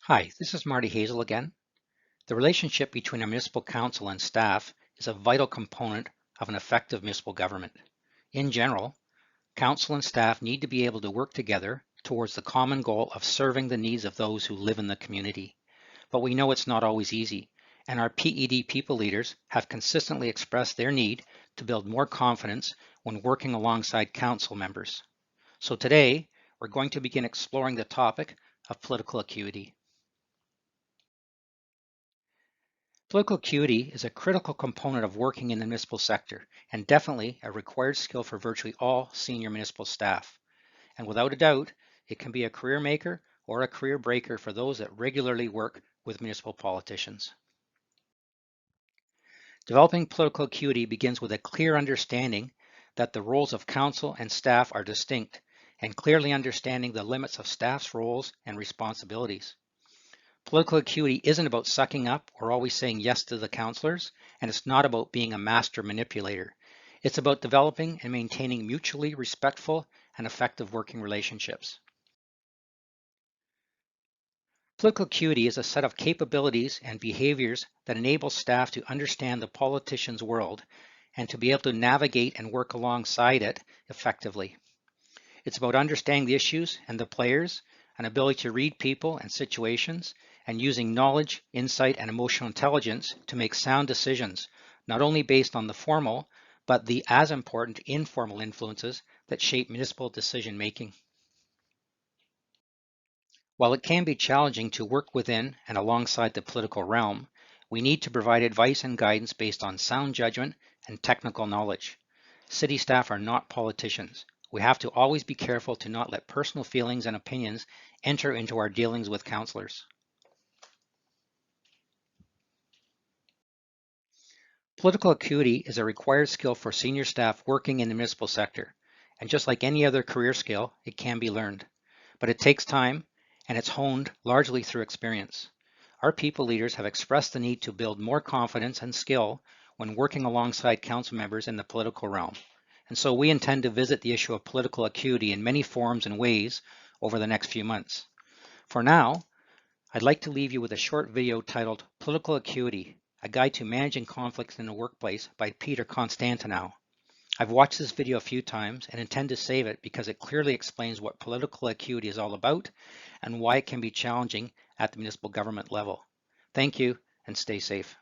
Hi, this is Marty Hazel again. The relationship between a municipal council and staff is a vital component of an effective municipal government. In general, council and staff need to be able to work together towards the common goal of serving the needs of those who live in the community. But we know it's not always easy, and our PED people leaders have consistently expressed their need to build more confidence when working alongside council members. So today, we're going to begin exploring the topic of political acuity. Political acuity is a critical component of working in the municipal sector and definitely a required skill for virtually all senior municipal staff. And without a doubt, it can be a career maker or a career breaker for those that regularly work with municipal politicians. Developing political acuity begins with a clear understanding that the roles of council and staff are distinct and clearly understanding the limits of staff's roles and responsibilities. Political acuity isn't about sucking up or always saying yes to the councillors, and it's not about being a master manipulator. It's about developing and maintaining mutually respectful and effective working relationships. Political acuity is a set of capabilities and behaviors that enable staff to understand the politician's world and to be able to navigate and work alongside it effectively. It's about understanding the issues and the players, an ability to read people and situations, and using knowledge, insight, and emotional intelligence to make sound decisions, not only based on the formal, but the as important informal influences that shape municipal decision making. While it can be challenging to work within and alongside the political realm, we need to provide advice and guidance based on sound judgment and technical knowledge. City staff are not politicians. We have to always be careful to not let personal feelings and opinions enter into our dealings with councillors. Political acuity is a required skill for senior staff working in the municipal sector. And just like any other career skill, it can be learned. But it takes time and it's honed largely through experience. Our people leaders have expressed the need to build more confidence and skill when working alongside council members in the political realm. And so we intend to visit the issue of political acuity in many forms and ways over the next few months. For now, I'd like to leave you with a short video titled Political Acuity, a Guide to Managing Conflicts in the Workplace by Peter Constantinow. I've watched this video a few times and intend to save it because it clearly explains what political acuity is all about and why it can be challenging at the municipal government level. Thank you and stay safe.